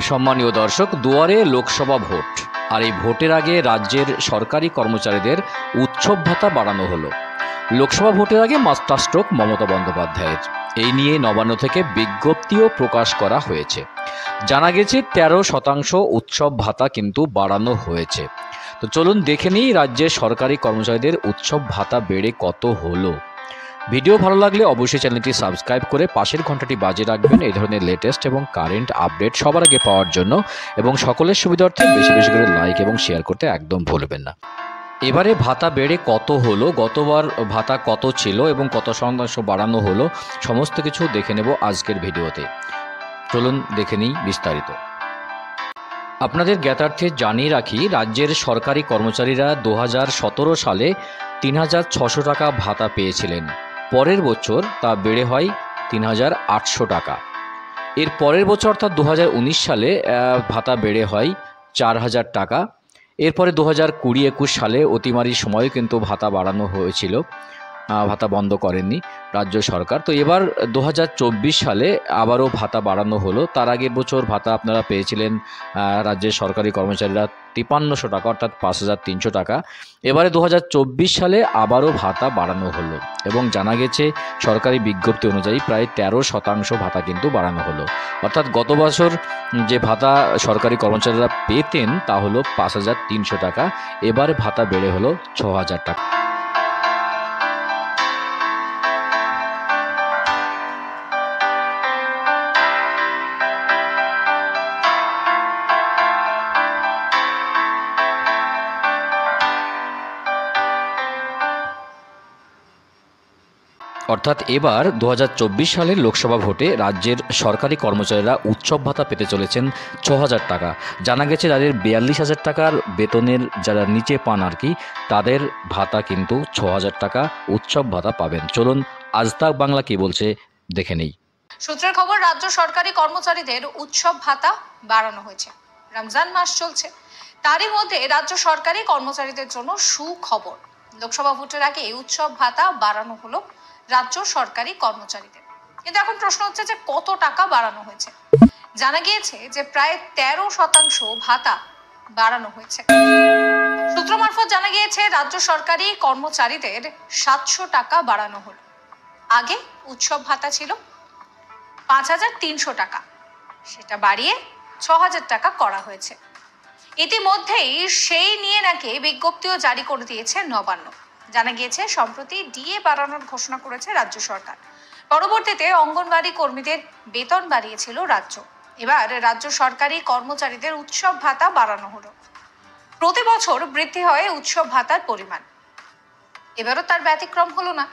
সম্মানীয় দর্শক, দুয়ারে লোকসভা ভোট, আর এই ভোটের আগে রাজ্যের সরকারি কর্মচারীদের উৎসব ভাতা বাড়ানো হলো। লোকসভা ভোটের আগে মাস্টারস্ট্রোক মমতা বন্দ্যোপাধ্যায়ের। এই নিয়ে নবান্ন থেকে বিজ্ঞপ্তিও প্রকাশ করা হয়েছে। জানা গেছে 13% উৎসব ভাতা কিন্তু বাড়ানো হয়েছে। তো চলুন দেখে নিই রাজ্যের সরকারি কর্মচারীদের উৎসব ভাতা বেড়ে কত হলো। ভিডিও ভালো লাগলে অবশ্যই চ্যানেলটি সাবস্ক্রাইব করে পাশের ঘন্টাটি বাজিয়ে রাখবেন এই ধরনের লেটেস্ট এবং কারেন্ট আপডেট সবার আগে পাওয়ার জন্য, এবং সকলের সুবিধার্থে বেশি বেশি করে লাইক এবং শেয়ার করতে একদম ভুলবেন না। এবারে ভাতা বেড়ে কত হলো, গতবার ভাতা কত ছিল এবং কত শতাংশ বাড়ানো হলো, সমস্ত কিছু দেখে নেব আজকের ভিডিওতে। চলুন দেখে নিই বিস্তারিত। আপনাদের জ্ঞাতার্থে জানিয়ে রাখি, রাজ্যের সরকারি কর্মচারীরা 2017 সালে 3600 টাকা ভাতা পেয়েছিলেন। পরের বছর তা বেড়ে হয় 3800 টাকা। এর পরের বছর অর্থাৎ 2019 সালে ভাতা বেড়ে হয় 4000 টাকা। এরপরে 2020-21 সালে অতিমারির সময় কিন্তু ভাতা বাড়ানো হয়েছিল, ভাতা বন্ধ করেননি রাজ্য সরকার। তো এবার 2024 সালে আবারও ভাতা বাড়ানো হলো। তার আগের বছর ভাতা আপনারা পেয়েছিলেন রাজ্যের সরকারি কর্মচারীরা 5300 টাকা অর্থাৎ 5300 টাকা। এবারে 2024 সালে আবারও ভাতা বাড়ানো হলো এবং জানা গেছে সরকারি বিজ্ঞপ্তি অনুযায়ী প্রায় 13% ভাতা কিন্তু বাড়ানো হলো। অর্থাৎ গত বছর যে ভাতা সরকারি কর্মচারীরা পেতেন তা হলো 5300 টাকা, এবার ভাতা বেড়ে হলো 6000 টাকা। অর্থাৎ এবার 2024 সালের লোকসভা ভোটে রাজ্যের সরকারি কর্মচারীরা উৎসব ভাতা পেতে চলেছেন 6000 টাকা। জানা গেছে যাদের 42,000 টাকার বেতনের যারা নিচে পান আর কি, তাদের ভাতা কিন্তু 6000 টাকা উৎসব ভাতা পাবেন। চলুন আজ তাক বাংলা কি বলছে দেখে নেই। সূত্রের খবর, রাজ্য সরকারি কর্মচারীদের উৎসব ভাতা বাড়ানো হয়েছে। রমজান মাস চলছে, তারই মধ্যে রাজ্য সরকারি কর্মচারীদের জন্য সুখবর। লোকসভা ভোটের আগে উৎসব ভাতা বাড়ানো হলো রাজ্য সরকারি কর্মচারীদের। কিন্তু এখন প্রশ্ন হচ্ছে যে কত টাকা বাড়ানো হয়েছে। জানা গিয়েছে যে প্রায় 13% ভাতা বাড়ানো হয়েছে। সূত্র মারফত জানা গিয়েছে রাজ্য সরকারি কর্মচারীদের 700 টাকা বাড়ানো হলো। আগে উৎসব ভাতা ছিল 5300 টাকা, সেটা বাড়িয়ে 6000 টাকা করা হয়েছে। ইতিমধ্যেই সেই নিয়ে নাকি বিজ্ঞপ্তিও জারি করে দিয়েছে নবান্ন। জানা গিয়েছে সম্প্রতি ডিএ বাড়ানোর ঘোষণা করেছে রাজ্য সরকার। পরবর্তীতে অঙ্গনওয়াড়ি কর্মীদের বেতন বাড়িয়েছিল রাজ্য। এবার রাজ্য সরকারি কর্মচারীদের উৎসব ভাতা বাড়ানো হলো। প্রতি বছর বৃদ্ধি হয় উৎসব ভাতার পরিমাণ, এবারও তার ব্যতিক্রম হলো না।